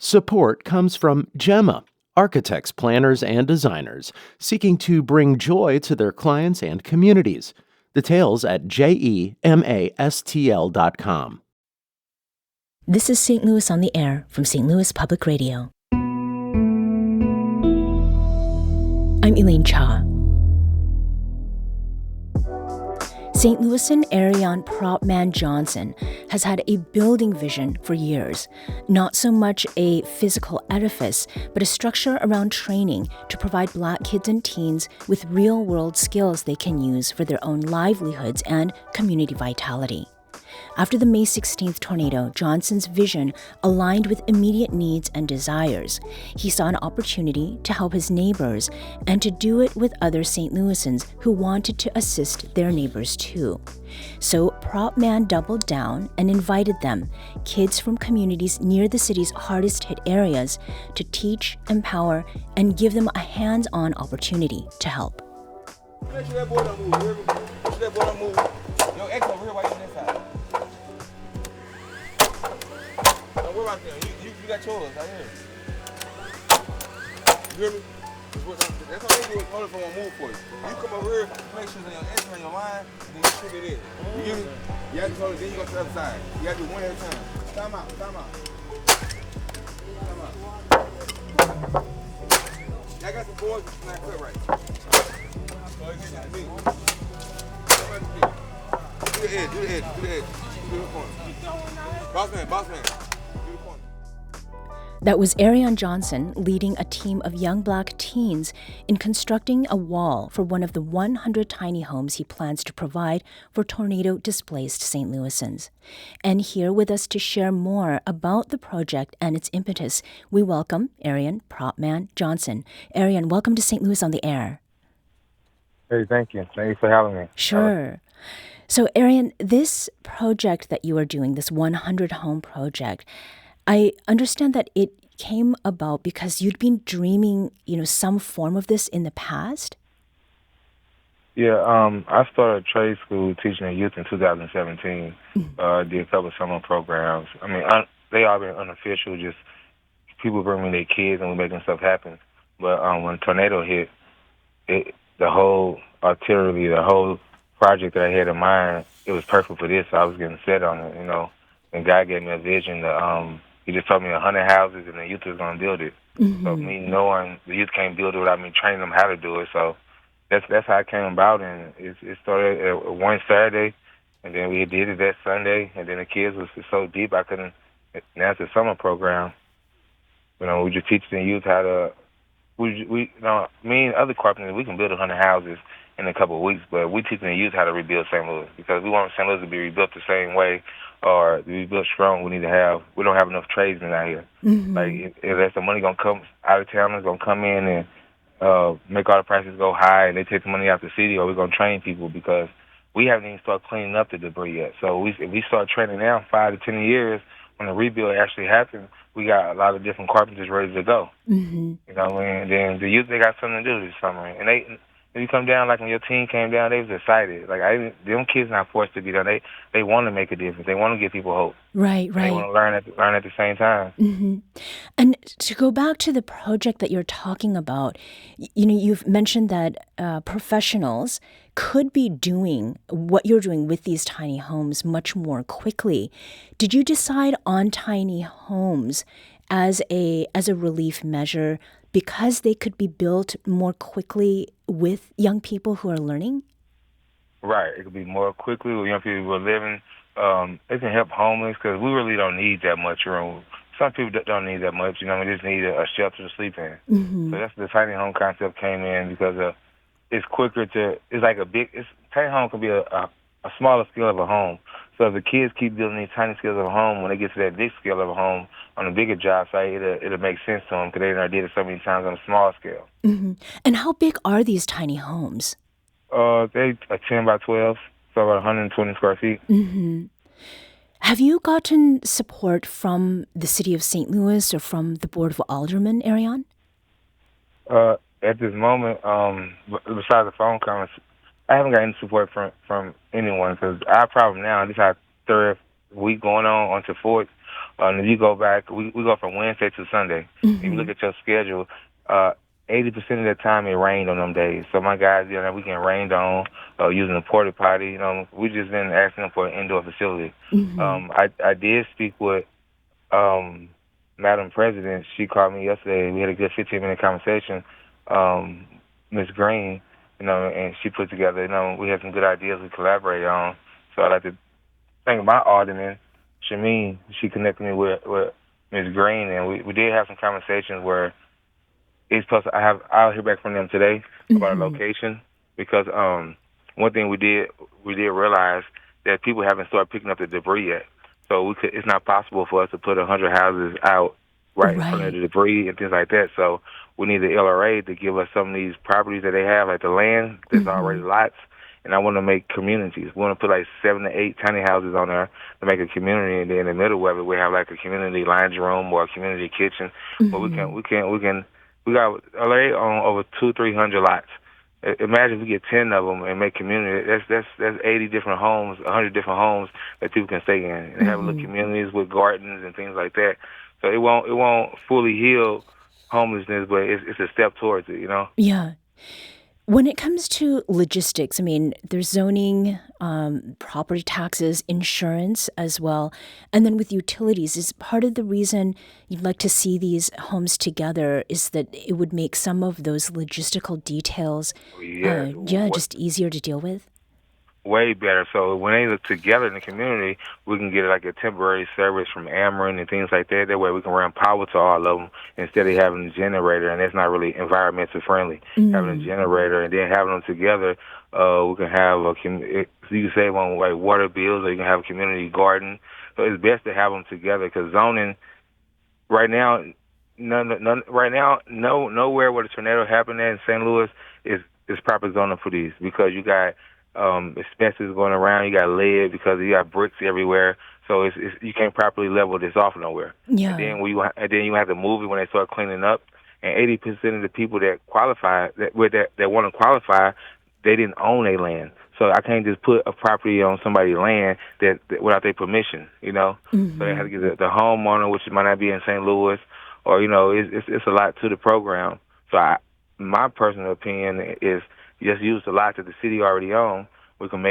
Support comes from Gemma, architects, planners, and designers seeking to bring joy to their clients and communities. Details at gemastl.com. This is St. Louis on the Air from St. Louis Public Radio. I'm Elaine Cha. St. Louisan Erion Johnson has had a building vision for years. Not so much a physical edifice, but a structure around training to provide Black kids and teens with real-world skills they can use for their own livelihoods and community vitality. After the May 16th tornado, Johnson's vision aligned with immediate needs and desires. He saw an opportunity to help his neighbors and to do it with other St. Louisans who wanted to assist their neighbors too. So Prop Man doubled down and invited them, kids from communities near the city's hardest hit areas, to teach, empower, and give them a hands-on opportunity to help. Make sure that boy don't move. Make sure that boy don't move. Yo, X over here while you on this side. Don't worry about them. You got yours out here. You hear me? That's all they do is hold it from one move for you. You come over here, make sure that your X on your line, and then you shoot it in. You hear me? You have to hold it, then you go to the other side. You got to do one at a time. Time out, time out. Time out. Y'all got some boards that's not cut right. Do the edge, do the edge, do the edge. Do the corner. Boss man, do the corner. That was Erion Johnson leading a team of young Black teens in constructing a wall for one of the 100 tiny homes he plans to provide for tornado-displaced St. Louisans. And here with us to share more about the project and its impetus, we welcome Erion Propman Johnson. Erion, welcome to St. Louis on the Air. Hey, thank you. Thank you for having me. Sure. So, Erion, this project that you are doing, this 100 home project, I understand that it came about because you'd been dreaming, some form of this in the past? Yeah, I started trade school teaching the youth in 2017. Did a couple of summer programs. I mean, they all been unofficial, just people bring me their kids and we're making stuff happen. But when the tornado hit, the whole artillery, the whole project that I had in mind, it was perfect for this. So I was getting set on it, And God gave me a vision that he just told me 100 houses and the youth was going to build it. Mm-hmm. So me knowing the youth can't build it without me training them how to do it. So that's how it came about. And it started one Saturday, and then we did it that Sunday. And then the kids was so deep I couldn't. Now it's a summer program. We just teach the youth how to. Me and other carpenters, we can build 100 houses in a couple of weeks, but we teaching the youth how to rebuild St. Louis because we want St. Louis to be rebuilt the same way or to be built strong. We don't have enough tradesmen out here. Mm-hmm. Like, if there's some money going to come out of town, it's going to come in and make all the prices go high and they take the money out the city, or we're going to train people because we haven't even started cleaning up the debris yet. So if we start training now, 5 to 10 years, when the rebuild actually happens, we got a lot of different carpenters ready to go. Mm-hmm. And then the youth, they got something to do this summer. And if you come down, like when your team came down, they was excited. Like, them kids not forced to be there. They want to make a difference. They want to give people hope. Right. They want to learn at the same time. Mm-hmm. And to go back to the project that you're talking about, you've mentioned that professionals could be doing what you're doing with these tiny homes much more quickly. Did you decide on tiny homes as a relief measure because they could be built more quickly with young people who are learning? Right. It could be more quickly with young people who are living. It can help homeless because we really don't need that much room. Some people don't need that much. We just need a shelter to sleep in. Mm-hmm. So that's the tiny home concept came in because it's quicker tiny home can be a smaller scale of a home. So if the kids keep building these tiny scales of a home, when they get to that big scale of a home on a bigger job site, it'll make sense to them because they did it so many times on a small scale. Mm-hmm. And how big are these tiny homes? They are 10 by 12, so about 120 square feet. Mm-hmm. Have you gotten support from the city of St. Louis or from the Board of Aldermen, Erion? At this moment, besides the phone comments, I haven't got any support from anyone because our problem now, this is our third week going on to fourth, And if you go back, we go from Wednesday to Sunday. If you look at your schedule, 80% of the time it rained on them days. So my guys, we getting rained on, using a porta potty. We just been asking them for an indoor facility. I did speak with Madam President. She called me yesterday. We had a good 15-minute conversation. Miss Green, and she put together, we had some good ideas we collaborated on. So I'd like to thank my alderman, Shameen. She connected me with Miss Green, and we did have some conversations where it's supposed to, I'll hear back from them today about a location, because one thing we did realize that people haven't started picking up the debris yet. So it's not possible for us to put 100 houses out right in front of the debris and things like that. So we need the LRA to give us some of these properties that they have, like the land that's already lots. And I want to make communities. We want to put like 7 to 8 tiny houses on there to make a community, and then in the middle of it, we have like a community lounge room or a community kitchen. But we got LA on over 200-300 lots. Imagine if we get 10 of them and make community. That's 80 different homes, 100 different homes that people can stay in, and have little communities with gardens and things like that. So it won't fully heal homelessness, but it's a step towards it. Yeah. When it comes to logistics, I mean, there's zoning, property taxes, insurance as well. And then with utilities, is part of the reason you'd like to see these homes together is that it would make some of those logistical details, just easier to deal with? Way better. So when they look together in the community, we can get like a temporary service from Ameren and things like that. That way we can run power to all of them instead of having a generator, and that's not really environmental friendly. Having a generator and then having them together, we can have you can save on like water bills, or you can have a community garden. So it's best to have them together, because zoning right now, nowhere where the tornado happened in St. Louis is proper zoning for these, because you got expenses going around. You got lead because you got bricks everywhere. So it's you can't properly level this off nowhere. Yeah. And then you have to move it when they start cleaning up. And 80% of the people that qualify that want to qualify, they didn't own their land. So I can't just put a property on somebody's land that without their permission. So they have to get the homeowner, which might not be in St. Louis, or it's a lot to the program. So my personal opinion is, just use the lots that the city already owns. We can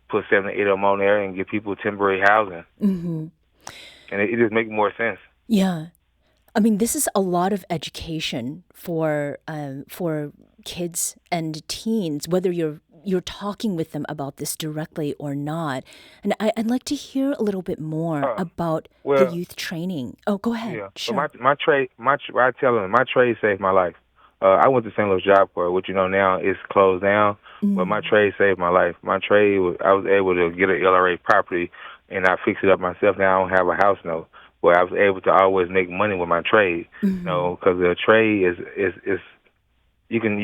put 7 to 8 of them on there and give people temporary housing. And it just makes more sense. Yeah. I mean, this is a lot of education for kids and teens, whether you're talking with them about this directly or not. And I'd like to hear a little bit more about the youth training. Oh, go ahead. Yeah. Sure. So I tell them, my trade saved my life. I went to St. Louis Job Corps, which now is closed down, but my trade saved my life. My trade I was able to get an LRA property, and I fixed it up myself. Now I don't have a house note, but I was able to always make money with my trade. Because the trade is you can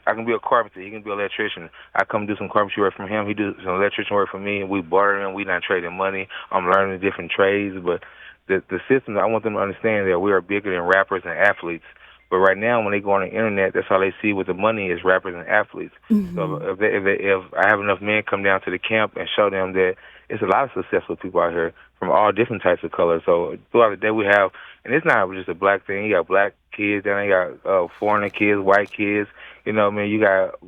I can be a carpenter, he can be an electrician. I come do some carpentry work from him, he do some electrician work for me, and we barter, and we not trading money. I'm learning different trades, but the system, I want them to understand that we are bigger than rappers and athletes. But right now, when they go on the internet, that's all they see with the money is rappers and athletes. So if I have enough men come down to the camp and show them that it's a lot of successful people out here from all different types of colors. So throughout the day we have, and it's not just a black thing. You got black kids, then you got foreigner kids, white kids. You got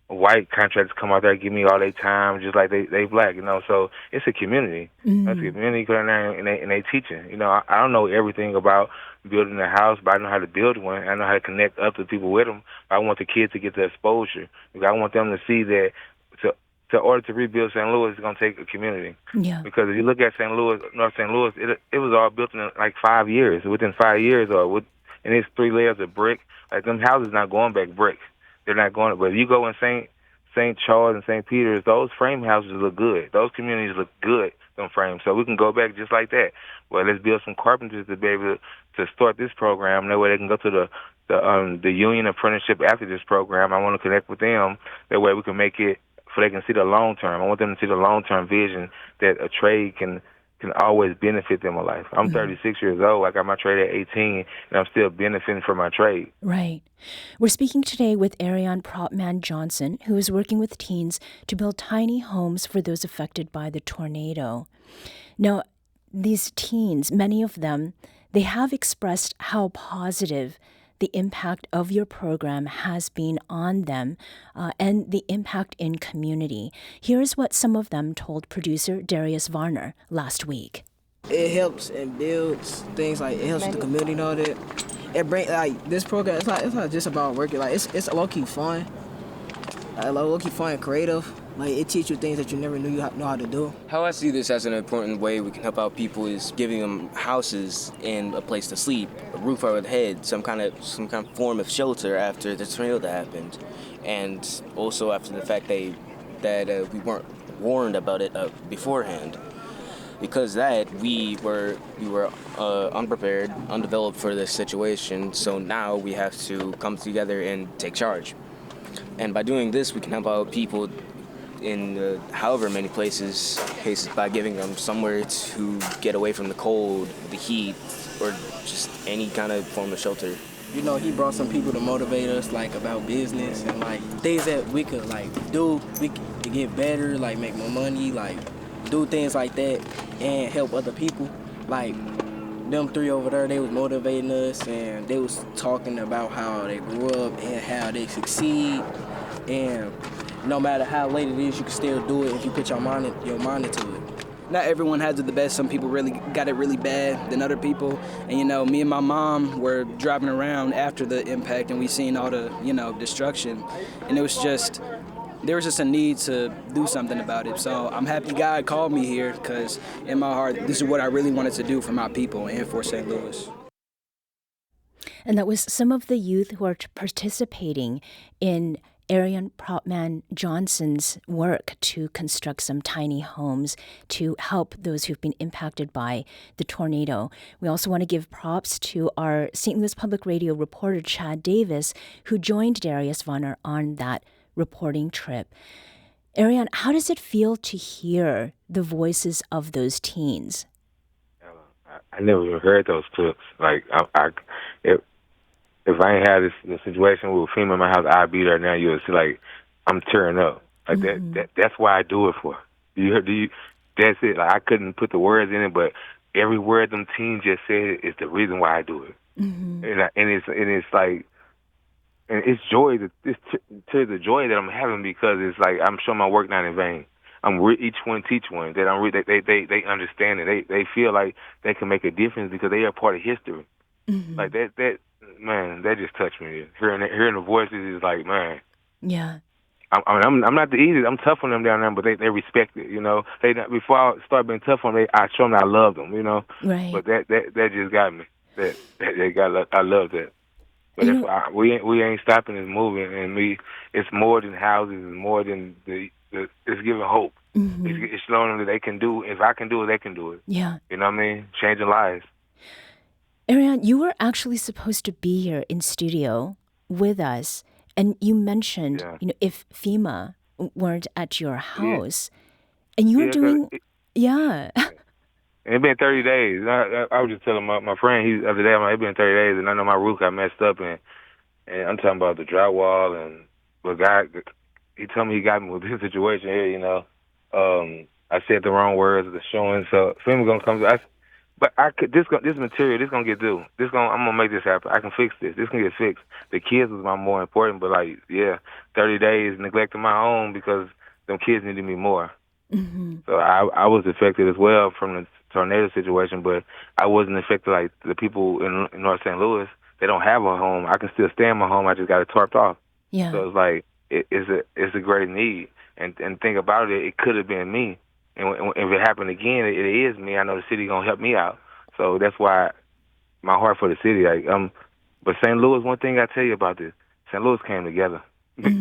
white contractors come out there and give me all their time, just like they black. So it's a community. That's a community going there and they teaching. I don't know everything about building a house, but I know how to build one. I know how to connect up to people with them. I want the kids to get the exposure, because I want them to see that to order to rebuild St. Louis is going to take a community. Yeah. Because if you look at St. Louis, North St. Louis, it was all built in like 5 years. Within 5 years, and it's 3 layers of brick. Like them houses not going back brick. They're not going. But if you go in St. Charles and St. Peter's, those frame houses look good. Those communities look good, them frames. So we can go back just like that. Well, let's build some carpenters to be able to start this program. That way they can go to the union apprenticeship after this program. I want to connect with them. That way we can make it so they can see the long term. I want them to see the long term vision that a trade can always benefit them in life. I'm 36 years old. I got my trade at 18, and I'm still benefiting from my trade. Right. We're speaking today with Erion Johnson, who is working with teens to build tiny homes for those affected by the tornado. Now, these teens, many of them, they have expressed how positive the impact of your program has been on them and the impact in community. Here's what some of them told producer Darius Varner last week. It helps and builds things, like it helps with the community and all that. It bring like this program. It's not just about working. Like it's low key fun, low key fun and creative. Like it teaches you things that you never knew you know how to do. How I see this as an important way we can help out people is giving them houses and a place to sleep, a roof over their head, some kind of form of shelter after the tornado that happened, and also after the fact that we weren't warned about it beforehand. Because that we were unprepared, undeveloped for this situation, so now we have to come together and take charge. And by doing this, we can help out people in however many cases by giving them somewhere to get away from the cold, the heat, or just any kind of form of shelter. You know, he brought some people to motivate us, like, about business and, like, things that we could, like, do. We could get better, like, make more money, like, do things like that and help other people. Like, them three over there, they was motivating us, and they was talking about how they grew up and how they succeed. And no matter how late it is, you can still do it if you put your mind into it. Not everyone has it the best. Some people really got it really bad than other people. And, you know, me and my mom were driving around after the impact, and we seen all the, you know, destruction. And there was just a need to do something about it. So I'm happy God called me here, because in my heart, this is what I really wanted to do for my people and for St. Louis. And that was some of the youth who are participating in Erion Johnson's work to construct some tiny homes to help those who've been impacted by the tornado. We also want to give props to our St. Louis Public Radio reporter, Chad Davis, who joined Darius Varner on that reporting trip. Erion, how does it feel to hear the voices of those teens? I never even heard those clips. Like, if I ain't had this situation with FEMA in my house, I'd be there now. You'll see, like, I'm tearing up. Like, that's why I do it for. That's it. Like, I couldn't put the words in it, but every word them teens just said is the reason why I do it. Mm-hmm. It's like, and it's joy. It's to the joy that I'm having, because it's like I'm showing my work not in vain. Each one teach one. That they understand it. They feel like they can make a difference because they are part of history. Mm-hmm. Like that man, that just touched me. Hearing the voices is like, man. Yeah. I'm not the easiest. I'm tough on them down there, but they respect it. You know, before I start being tough on them, I show them I love them. You know. Right. But that just got me. I love that. But we ain't stopping. It's moving, and it's more than houses. It's more than it's giving hope. Mm-hmm. It's showing them that they can do. If I can do it, they can do it. Yeah. You know what I mean? Changing lives. Erion, you were actually supposed to be here in studio with us, and you mentioned, if FEMA weren't at your house, and you were doing, It's been 30 days. I was just telling my friend the other day, it's been 30 days, and I know my roof got messed up, and I'm talking about the drywall, and he told me he got me with this situation here, you know. I said the wrong words at the showing, so FEMA gonna come. But this material, this gonna get due. I'm gonna make this happen. I can fix this. This can get fixed. The kids was my more important, but 30 days neglecting my own because them kids needed me more. Mm-hmm. So I was affected as well from the tornado situation, but I wasn't affected like the people in North St. Louis. They don't have a home. I can still stay in my home. I just got it tarped off. Yeah. So it's like it's a great need. And think about it, it could have been me. And if it happened again, it is me. I know the city gonna help me out. So that's why my heart for the city. But St. Louis, one thing I tell you about this, St. Louis came together. Mm-hmm.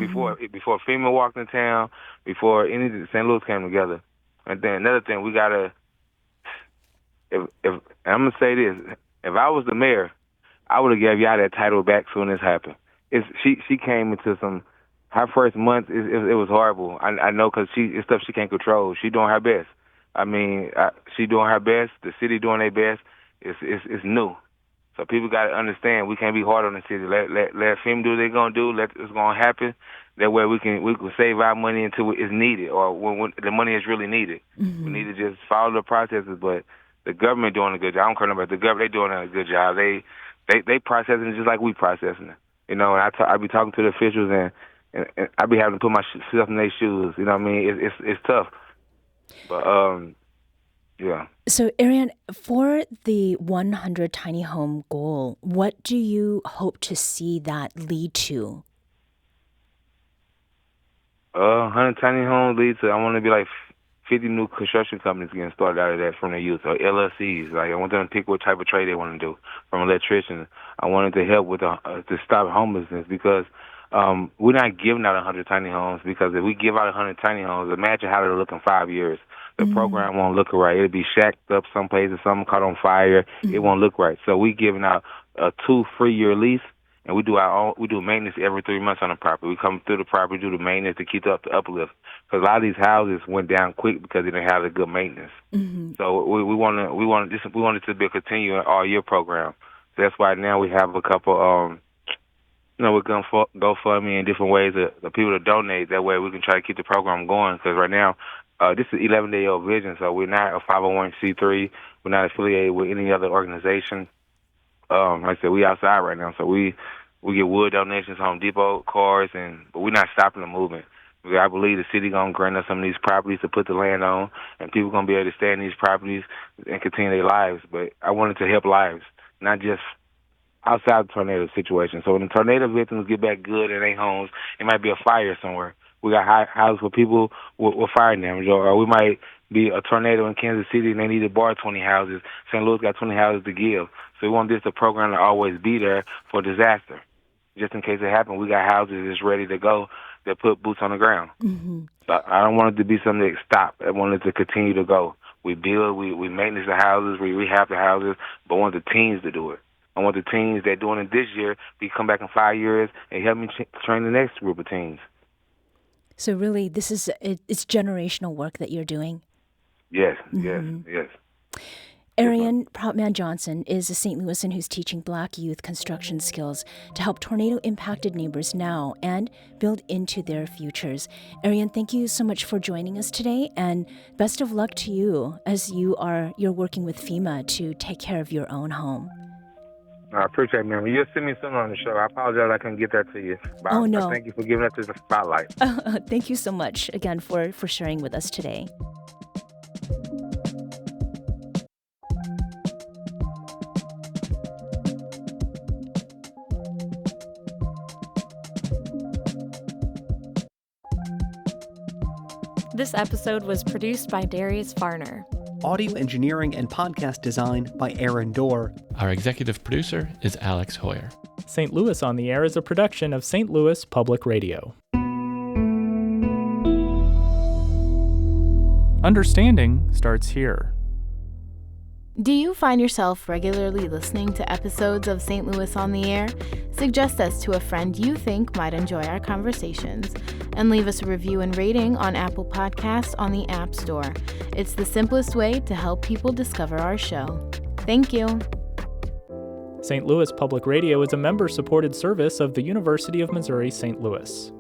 Before FEMA walked in town, before anything, St. Louis came together. And then another thing, we gotta. If I'm gonna say this, if I was the mayor, I would have gave y'all that title back soon as happened. She came into some. Her first month, it was horrible. I know, because it's stuff she can't control. She doing her best. I mean, she doing her best. The city doing their best. It's new. So people got to understand we can't be hard on the city. Let FEMA do what they're going to do. It's going to happen. That way we can save our money until it's needed, or when the money is really needed. Mm-hmm. We need to just follow the processes. But the government doing a good job. I don't care about the government. They doing a good job. They processing it just like we processing it. You know, and I be talking to the officials and I be having to put myself in their shoes. You know what I mean? It's tough. But yeah. So, Erion, for the 100 tiny home goal, what do you hope to see that lead to? 100 tiny homes lead to, I want to be like 50 new construction companies getting started out of that from the youth, or LLCs. Like, I want them to pick what type of trade they want to do. From electricians, I wanted to help with to stop homelessness, because we're not giving out 100 tiny homes, because if we give out 100 tiny homes, imagine how they'll look in 5 years. The program won't look right. It'll be shacked up someplace, or something caught on fire. It won't look right. So we giving out a 2 free-year lease, and we do maintenance every 3 months on the property. We come through the property, do the maintenance to keep up the uplift. Because a lot of these houses went down quick because they didn't have the good maintenance. So we want it to be a continuing all-year program. So that's why now we have a couple. We're going to GoFundMe in different ways the people to donate. That way we can try to keep the program going. Because right now, this is 11-day-old vision, so we're not a 501c3. We're not affiliated with any other organization. Like I said, we outside right now, so we get wood donations, Home Depot, cars, but we're not stopping the movement. Because I believe the city going to grant us some of these properties to put the land on, and people going to be able to stay in these properties and continue their lives. But I wanted to help lives, not just outside the tornado situation. So when the tornado victims get back good in their homes, it might be a fire somewhere. We got houses for people with fire damage, or we might be a tornado in Kansas City and they need to borrow 20 houses. St. Louis got 20 houses to give. So we want this program to always be there for disaster. Just in case it happens, we got houses that's ready to go that put boots on the ground. So I don't want it to be something that stop. I want it to continue to go. We build, we maintenance the houses, we rehab the houses, but I want the teens to do it. I want the teens that doing it this year to come back in 5 years and help me train the next group of teens. So really, it's generational work that you're doing. Yes. Erion Johnson is a St. Louisan who's teaching Black youth construction skills to help tornado-impacted neighbors now and build into their futures. Erion, thank you so much for joining us today, and best of luck to you as you're working with FEMA to take care of your own home. I appreciate it, man. You'll see me soon on the show. I apologize I couldn't get that to you. But no. I thank you for giving us the spotlight. Thank you so much again for sharing with us today. This episode was produced by Darius Farner. Audio engineering and podcast design by Aaron Dorr. Our executive producer is Alex Hoyer. St. Louis on the Air is a production of St. Louis Public Radio. Understanding starts here. Do you find yourself regularly listening to episodes of St. Louis on the Air? Suggest us to a friend you think might enjoy our conversations, and leave us a review and rating on Apple Podcasts on the App Store. It's the simplest way to help people discover our show. Thank you. St. Louis Public Radio is a member-supported service of the University of Missouri St. Louis.